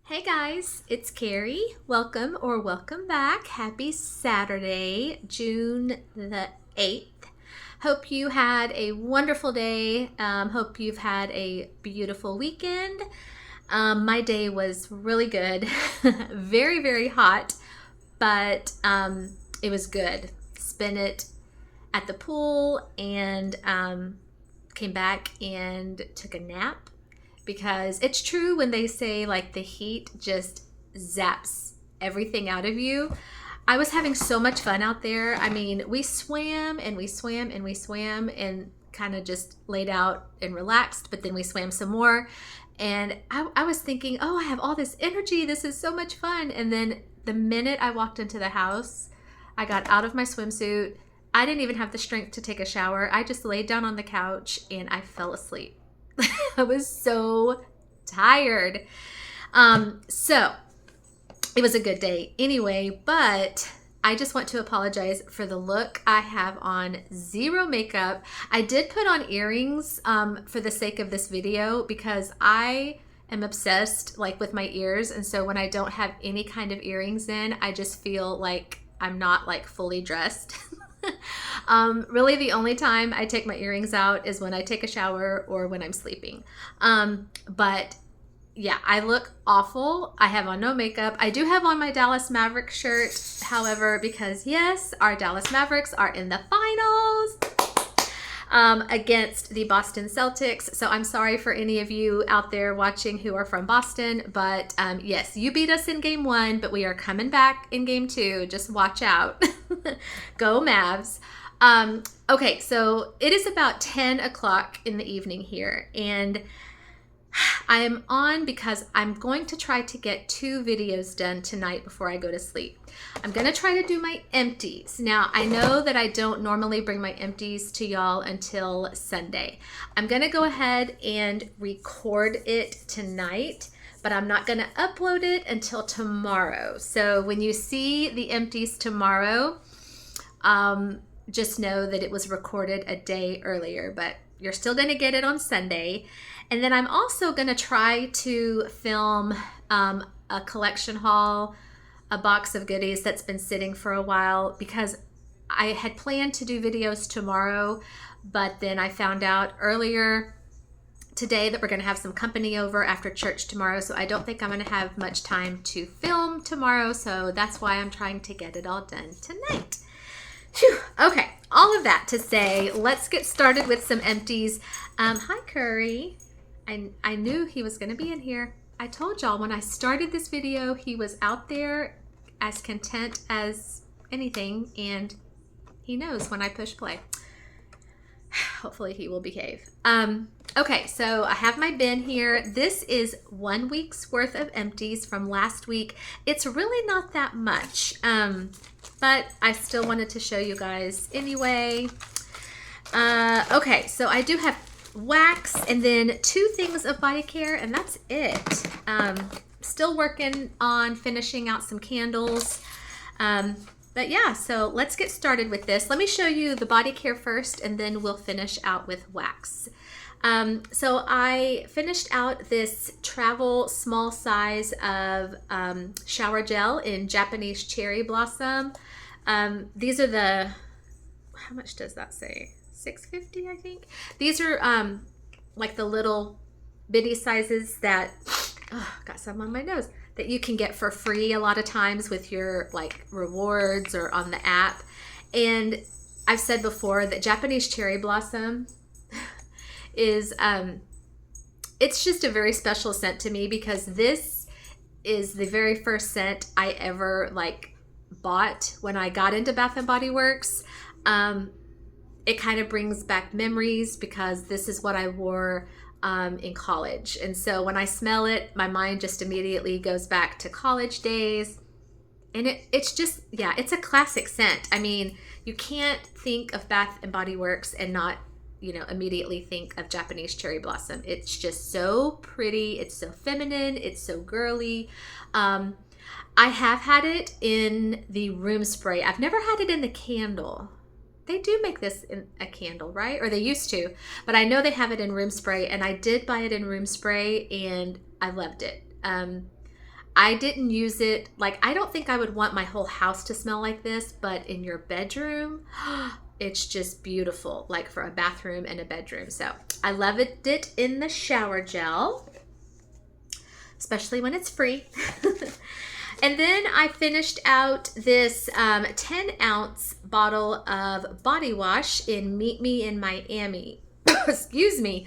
Hey guys, it's Kerri. Welcome or welcome back. Happy Saturday, June the 8th. Hope you had a wonderful day. Hope you've had a beautiful weekend. My day was really good. Very, very hot, but it was good. Spent it at the pool and came back and took a nap because it's true when they say like the heat just zaps everything out of you. I was having so much fun out there. I mean, we swam and we swam and we swam and kind of just laid out and relaxed, but then we swam some more. And I was thinking, oh, I have all this energy. This is so much fun. And then the minute I walked into the house, I got out of my swimsuit. I didn't even have the strength to take a shower. I just laid down on the couch and I fell asleep. I was so tired. So it was a good day anyway, but I just want to apologize for the look. I have on zero makeup. I did put on earrings for the sake of this video because I am obsessed like with my ears. And so when I don't have any kind of earrings in, I just feel like I'm not like fully dressed. Really the only time I take my earrings out is when I take a shower or when I'm sleeping. But yeah, I look awful. I have on no makeup. I do have on my Dallas Mavericks shirt, however, because yes, our Dallas Mavericks are in the finals against the Boston Celtics. So I'm sorry for any of you out there watching who are from Boston, but yes, you beat us in game 1, but we are coming back in game 2. Just watch out. Go Mavs. Okay, so it is about 10 o'clock in the evening here, and I am on because I'm going to try to get 2 videos done tonight before I go to sleep. I'm going to try to do my empties. Now, I know that I don't normally bring my empties to y'all until Sunday. I'm going to go ahead and record it tonight, but I'm not going to upload it until tomorrow. So when you see the empties tomorrow, just know that it was recorded a day earlier, but you're still going to get it on Sunday. And then I'm also going to try to film a collection haul, a box of goodies that's been sitting for a while, because I had planned to do videos tomorrow, but then I found out earlier today that we're going to have some company over after church tomorrow, so I don't think I'm going to have much time to film tomorrow, so that's why I'm trying to get it all done tonight. Whew. Okay, all of that to say, let's get started with some empties. Hi, Kerri. I knew he was going to be in here. I told y'all when I started this video, he was out there as content as anything, and he knows when I push play. Hopefully he will behave. Okay, so I have my bin here. This is 1 week's worth of empties from last week. It's really not that much, but I still wanted to show you guys anyway. Okay, so I do have wax and then 2 things of body care, and that's it. Still working on finishing out some candles. But yeah, so let's get started with this. Let me show you the body care first, and then we'll finish out with wax. So I finished out this travel small size of shower gel in Japanese cherry blossom. These are the, how much does that say? $6.50, I think. These are like the little bitty sizes that, oh, got some on my nose, that you can get for free a lot of times with your like rewards or on the app. And I've said before that Japanese cherry blossom is, it's just a very special scent to me because this is the very first scent I ever like bought when I got into Bath and Body Works. It kind of brings back memories because this is what I wore in college. And so when I smell it, my mind just immediately goes back to college days. And it's just, yeah, it's a classic scent. I mean, you can't think of Bath and Body Works and not, you know, immediately think of Japanese cherry blossom. It's just so pretty. It's so feminine. It's so girly. I have had it in the room spray. I've never had it in the candle. They do make this in a candle, right? Or they used to, but I know they have it in room spray, and I did buy it in room spray and I loved it. I didn't use it, like, I don't think I would want my whole house to smell like this, but in your bedroom, it's just beautiful, like for a bathroom and a bedroom. So I love it in the shower gel, especially when it's free. And then I finished out this 10-ounce bottle of body wash in Meet Me in Miami. Excuse me.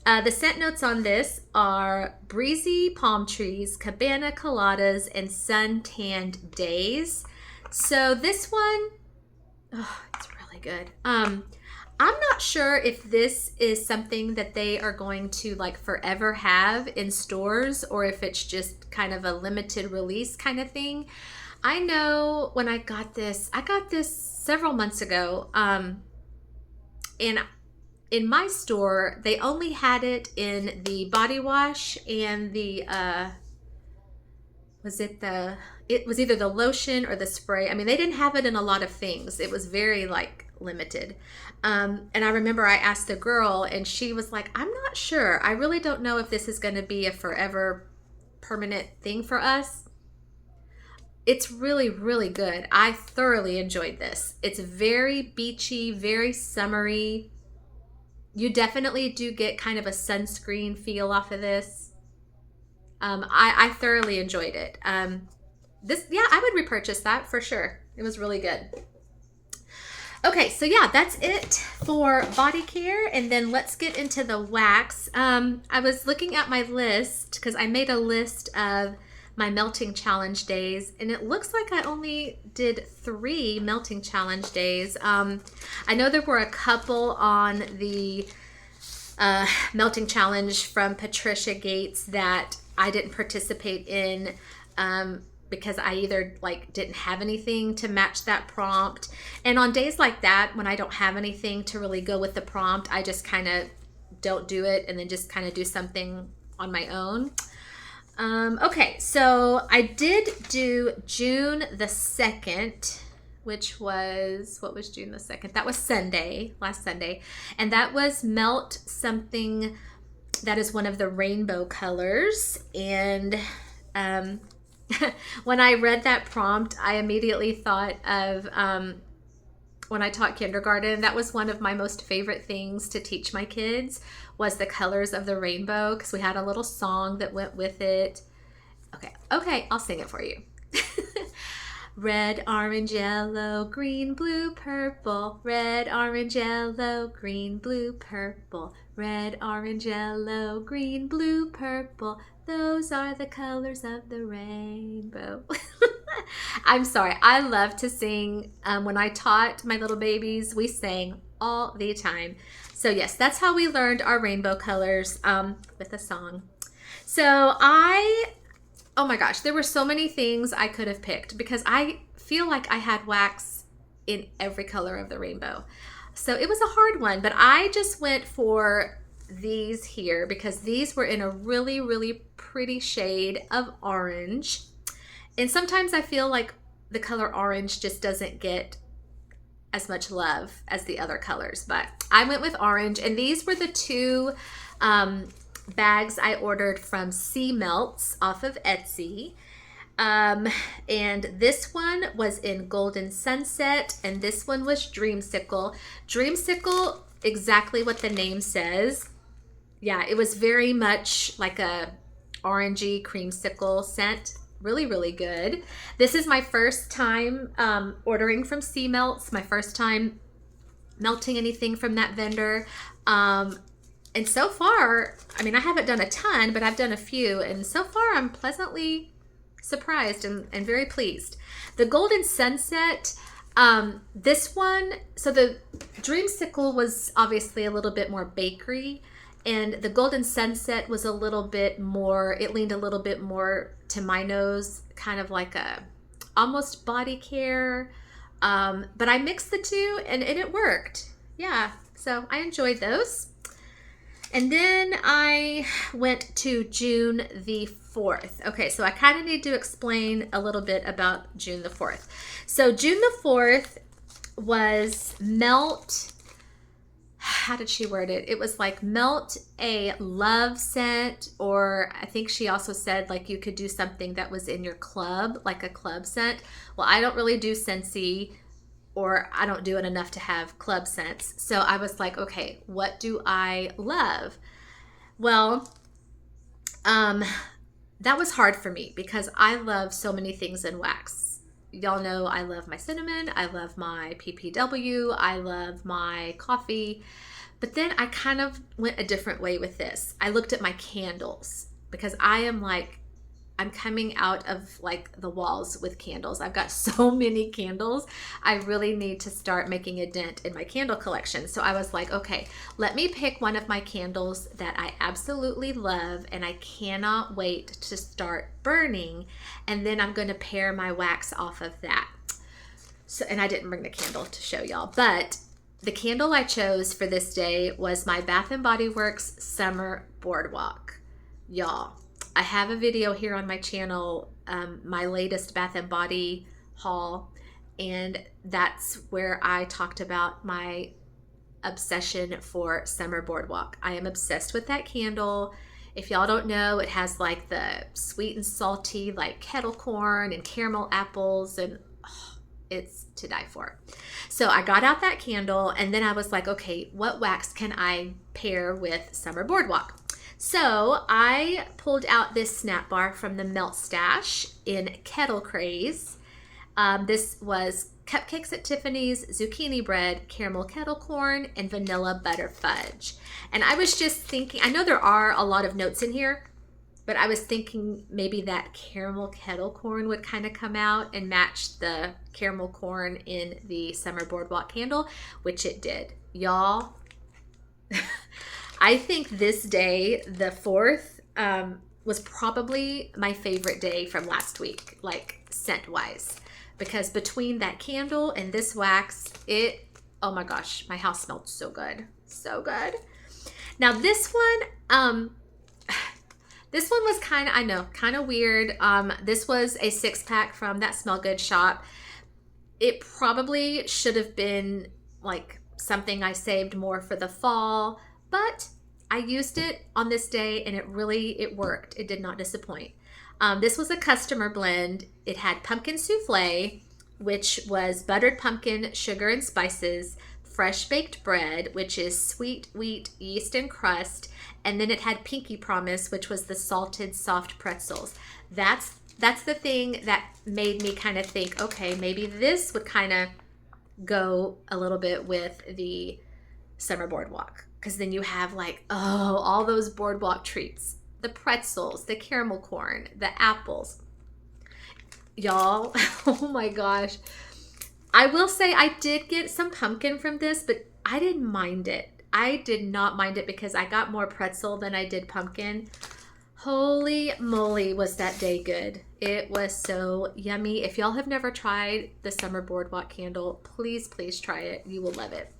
The scent notes on this are breezy palm trees, cabana coladas, and sun-tanned days. So this one, oh, it's really good. I'm not sure if this is something that they are going to like forever have in stores, or if it's just kind of a limited release kind of thing. I know when I got this several months ago, and in my store, they only had it in the body wash and the, it was either the lotion or the spray. I mean, they didn't have it in a lot of things. It was very like limited. And I remember I asked the girl and she was like, I'm not sure. I really don't know if this is going to be a forever permanent thing for us. It's really, really good. I thoroughly enjoyed this. It's very beachy, very summery. You definitely do get kind of a sunscreen feel off of this. I thoroughly enjoyed it. I would repurchase that for sure. It was really good. Okay, so yeah, that's it for body care. And then let's get into the wax. I was looking at my list because I made a list of my melting challenge days, and it looks like I only did 3 melting challenge days. I know there were a couple on the melting challenge from Patricia Gates that I didn't participate in because I either like didn't have anything to match that prompt. And on days like that, when I don't have anything to really go with the prompt, I just kind of don't do it and then just kind of do something on my own. Okay, so I did do June the 2nd, which was, what was June the 2nd? That was Sunday, last Sunday. And that was Melt Something that is one of the rainbow colors. And when I read that prompt, I immediately thought of when I taught kindergarten. That was one of my most favorite things to teach my kids, was the colors of the rainbow, because we had a little song that went with it. Okay, I'll sing it for you. Red, orange, yellow, green, blue, purple. Red, orange, yellow, green, blue, purple. Red, orange, yellow, green, blue, purple. Those are the colors of the rainbow. I'm sorry. I love to sing. When I taught my little babies, we sang all the time. So yes, that's how we learned our rainbow colors, with a song. So oh my gosh, there were so many things I could have picked because I feel like I had wax in every color of the rainbow. So it was a hard one, but I just went for these here because these were in a really, really pretty shade of orange. And sometimes I feel like the color orange just doesn't get as much love as the other colors, but I went with orange. And these were the 2 bags I ordered from Sea Melts off of Etsy. And this one was in Golden Sunset, and this one was Dreamsicle. Dreamsicle, exactly what the name says. Yeah, it was very much like a orangey creamsicle scent. Really, really good. This is my first time ordering from Sea Melts, my first time melting anything from that vendor. And so far, I mean, I haven't done a ton, but I've done a few. And so far, I'm pleasantly surprised and very pleased. The Golden Sunset, this one, so the Dreamsicle was obviously a little bit more bakery. And the Golden Sunset was a little bit more, it leaned a little bit more to my nose, kind of like a almost body care. But I mixed the 2 and it worked. Yeah, so I enjoyed those. And then I went to June the 4th. Okay, so I kind of need to explain a little bit about June the 4th. So June the 4th was Melt how did she word it? It was like melt a love scent, or I think she also said like you could do something that was in your club, like a club scent. Well, I don't really do Scentsy, or I don't do it enough to have club scents. So I was like, okay, what do I love? Well, that was hard for me because I love so many things in wax. Y'all know I love my cinnamon, I love my PPW, I love my coffee. But then I kind of went a different way with this. I looked at my candles because I am like, I'm coming out of like the walls with candles. I've got so many candles. I really need to start making a dent in my candle collection. So I was like, okay, let me pick one of my candles that I absolutely love and I cannot wait to start burning. And then I'm going to pair my wax off of that. So, and I didn't bring the candle to show y'all, but the candle I chose for this day was my Bath & Body Works Summer Boardwalk. Y'all, I have a video here on my channel, my latest Bath & Body haul, and that's where I talked about my obsession for Summer Boardwalk. I am obsessed with that candle. If y'all don't know, it has like the sweet and salty like kettle corn and caramel apples, and it's to die for. So I got out that candle and then I was like, okay, what wax can I pair with Summer Boardwalk? So I pulled out this snap bar from the Melt Stash in Kettle Craze. This was Cupcakes at Tiffany's, zucchini bread, caramel kettle corn, and vanilla butter fudge. And I was just thinking, I know there are a lot of notes in here, but I was thinking maybe that caramel kettle corn would kind of come out and match the caramel corn in the Summer Boardwalk candle, which it did. Y'all, I think this day, the 4th, was probably my favorite day from last week, like scent-wise. Because between that candle and this wax, oh my gosh, my house smelled so good. So good. Now this one, this one was kind of, I know, kind of weird. This was a 6-pack from that Smell Good shop. It probably should have been like something I saved more for the fall, but I used it on this day and it worked. It did not disappoint. This was a customer blend. It had pumpkin souffle, which was buttered pumpkin, sugar and spices, fresh baked bread, which is sweet wheat, yeast and crust, and then it had Pinky Promise, which was the salted soft pretzels. That's the thing that made me kind of think, okay, maybe this would kind of go a little bit with the Summer Boardwalk, because then you have like, oh, all those boardwalk treats. The pretzels, the caramel corn, the apples. Y'all, oh my gosh. I will say I did get some pumpkin from this, but I didn't mind it. I did not mind it because I got more pretzel than I did pumpkin. Holy moly, was that day good. It was so yummy. If y'all have never tried the Summer Boardwalk candle, please, please try it. You will love it.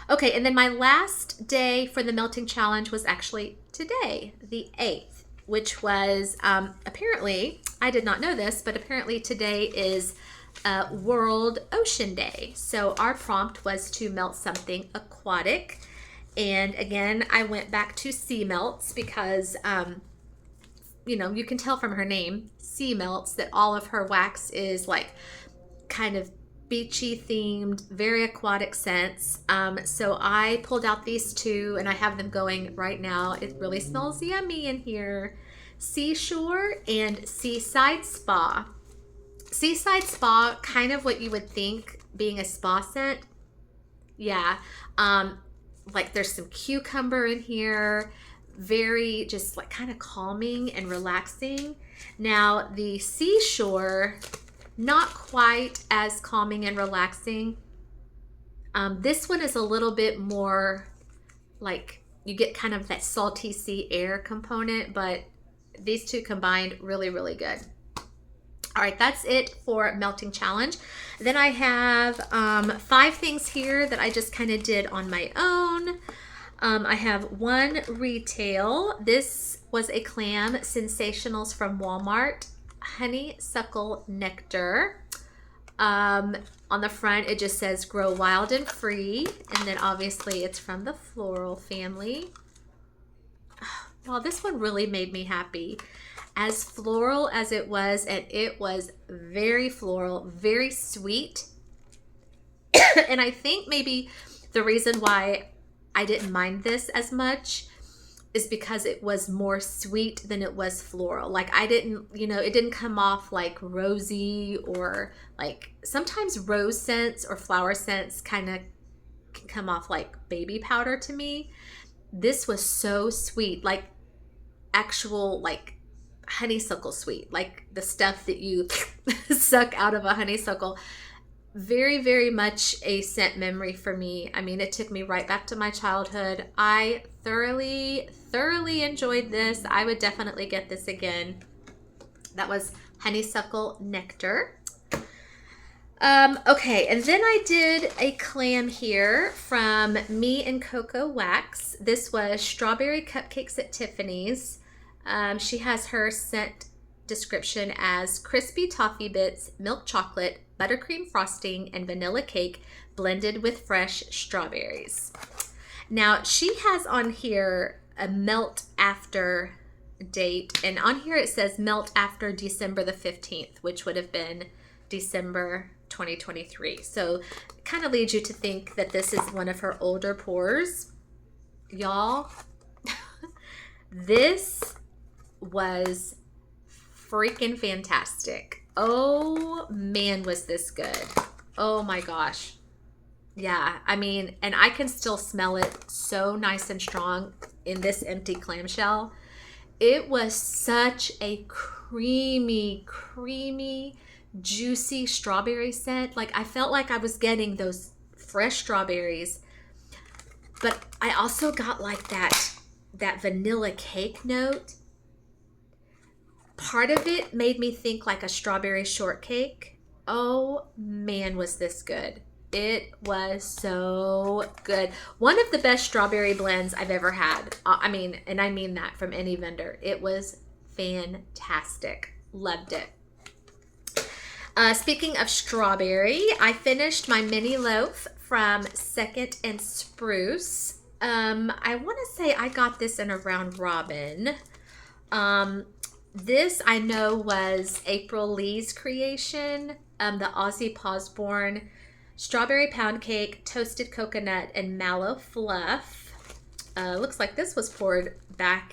Okay, and then my last day for the melting challenge was actually today, the 8th, which was apparently, I did not know this, but apparently today is World Ocean Day. So our prompt was to melt something aquatic. And again, I went back to Sea Melts because, you know, you can tell from her name, Sea Melts, that all of her wax is like kind of beachy themed, very aquatic scents. So I pulled out these two and I have them going right now. It really smells yummy in here. Seashore and Seaside Spa. Seaside Spa, kind of what you would think being a spa scent. Yeah. Like there's some cucumber in here. Very just like kind of calming and relaxing. Now the Seashore, not quite as calming and relaxing. This one is a little bit more like you get kind of that salty sea air component, but these two combined, really, really good. All right, that's it for melting challenge. Then I have 5 things here that I just kind of did on my own. I have one retail. This was a clam sensationals from Walmart. Honeysuckle nectar. On the front, it just says grow wild and free. And then obviously it's from the floral family. Well, this one really made me happy. As floral as it was, and it was very floral, very sweet. And I think maybe the reason why I didn't mind this as much is because it was more sweet than it was floral. Like I didn't, it didn't come off like rosy, or like sometimes rose scents or flower scents kind of can come off like baby powder to me. This was so sweet, like actual like honeysuckle sweet, like the stuff that you suck out of a honeysuckle. Very, very much a scent memory for me. I mean, it took me right back to my childhood. I thoroughly enjoyed this. I would definitely get this again. That was honeysuckle nectar. Okay, and then I did a clam here from Me and Coco Wax. This was strawberry cupcakes at Tiffany's. She has her scent description as crispy toffee bits, milk chocolate, buttercream frosting, and vanilla cake blended with fresh strawberries. Now, she has on here a melt after date, and on here it says melt after December the 15th, which would have been December 2023. So it kind of leads you to think that this is one of her older pours. Y'all, this was freaking fantastic. Oh man, was this good. Oh my gosh. Yeah, I mean, and I can still smell it so nice and strong in this empty clamshell. It was such a creamy, juicy strawberry scent. Like I felt like I was getting those fresh strawberries, but I also got like that vanilla cake note. Part of it made me think like a strawberry shortcake. Oh man, was this good. It was so good. One of the best strawberry blends I've ever had. I mean that from any vendor. It was fantastic. Loved it. Speaking of strawberry, I finished my mini loaf from Second and Spruce. I want to say I got this in a round robin. This I know was April Lee's creation, the Aussie Pawsborn strawberry pound cake, toasted coconut, and mallow fluff. Looks like this was poured back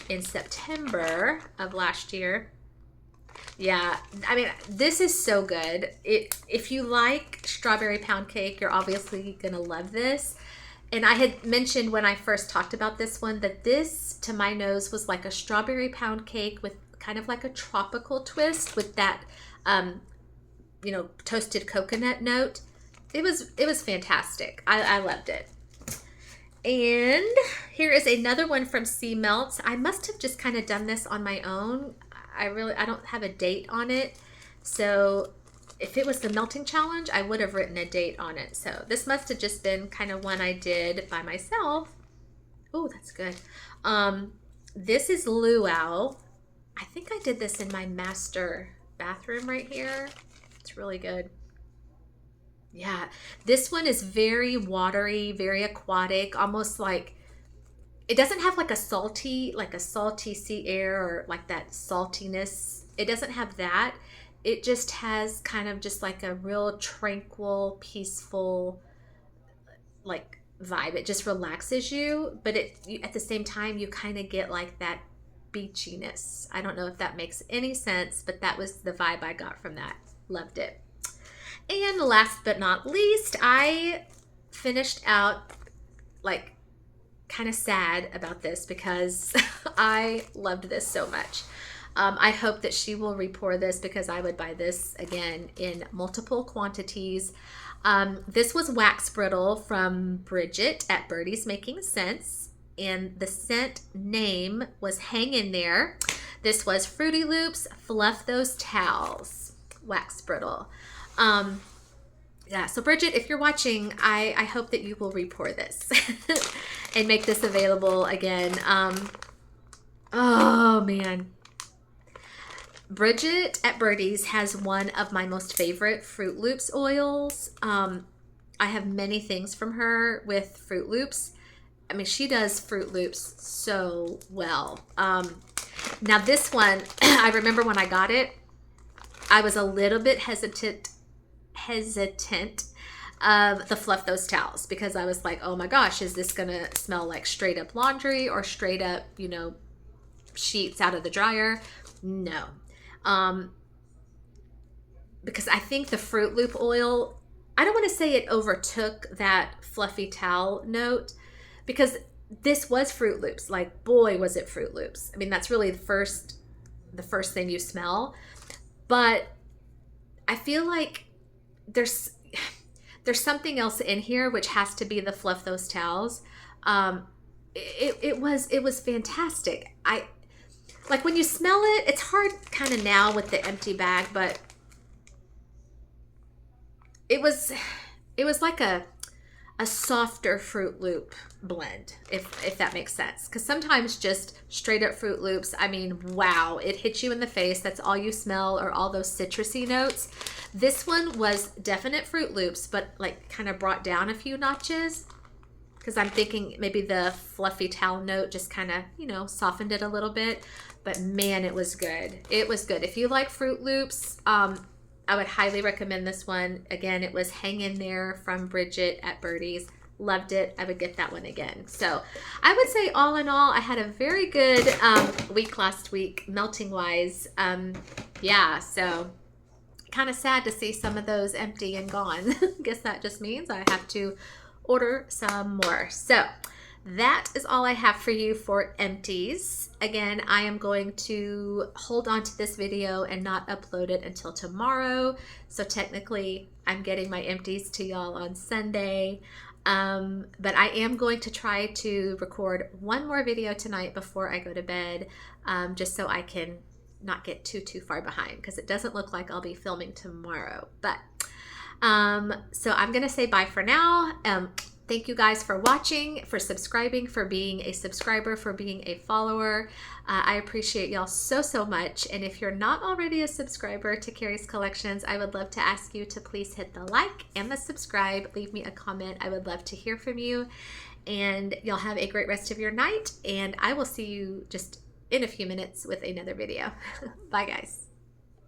in September of last year. Yeah, I mean, this is so good. If you like strawberry pound cake, you're obviously gonna love this. And I had mentioned when I first talked about this one that this, to my nose, was like a strawberry pound cake with kind of like a tropical twist with that, toasted coconut note. It was fantastic. I loved it. And here is another one from Sea Melts. I must have just kind of done this on my own. I don't have a date on it. So if it was the melting challenge, I would have written a date on it. So this must have just been kind of one I did by myself. Oh, that's good. This is Luau. I think I did this in my master bathroom right here. It's really good. Yeah, this one is very watery, very aquatic, almost like, it doesn't have like a salty sea air or like that saltiness. It doesn't have that. It just has kind of just like a real tranquil, peaceful, like vibe. It just relaxes you, but at the same time, you kind of get like that beachiness. I don't know if that makes any sense, but that was the vibe I got from that. Loved it. And last but not least, I finished out like kind of sad about this because I loved this so much. I hope that she will repour this because I would buy this again in multiple quantities. This was Wax Brittle from Bridget at Birdie's Making Sense, and the scent name was Hang in There. This was Fruity Loops Fluff Those Towels, Wax Brittle. Yeah, so Bridget, if you're watching, I hope that you will repour this and make this available again. Oh man. Bridget at Birdie's has one of my most favorite Fruit Loops oils. I have many things from her with Fruit Loops. I mean, she does Fruit Loops so well. Now this one, I remember when I got it, I was a little bit hesitant of the Fluff Those Towels, because I was like, oh my gosh, is this gonna smell like straight up laundry or straight up, you know, sheets out of the dryer? No. Because I think the Fruit Loop oil, I don't want to say it overtook that fluffy towel note, because this was Fruit Loops. Like, boy, was it Fruit Loops. I mean, that's really the first thing you smell. But I feel like there's something else in here, which has to be the Fluff Those Towels. It was fantastic. Like when you smell it, it's hard kind of now with the empty bag, but it was like a softer Fruit Loop blend, if that makes sense. Because sometimes just straight up Fruit Loops, I mean, wow, it hits you in the face. That's all you smell, or all those citrusy notes. This one was definite Fruit Loops, but like kind of brought down a few notches, because I'm thinking maybe the fluffy towel note just kind of, you know, softened it a little bit. But man, it was good. It was good. If you like Fruit Loops, I would highly recommend this one. Again, it was Hang In There from Bridget at Birdie's. Loved it. I would get that one again. So I would say all in all, I had a very good week last week, melting wise. Yeah, so kind of sad to see some of those empty and gone. Guess that just means I have to order some more. So that is all I have for you for empties. Again, I am going to hold on to this video and not upload it until tomorrow. So technically, I'm getting my empties to y'all on Sunday. But I am going to try to record one more video tonight before I go to bed, just so I can not get too far behind, because it doesn't look like I'll be filming tomorrow. But so I'm gonna say bye for now. Thank you guys for watching, for subscribing, for being a subscriber, for being a follower. I appreciate y'all so much. And if you're not already a subscriber to Kerri's Collections, I would love to ask you to please hit the like and the subscribe. Leave me a comment. I would love to hear from you. And y'all have a great rest of your night. And I will see you just in a few minutes with another video. Bye, guys.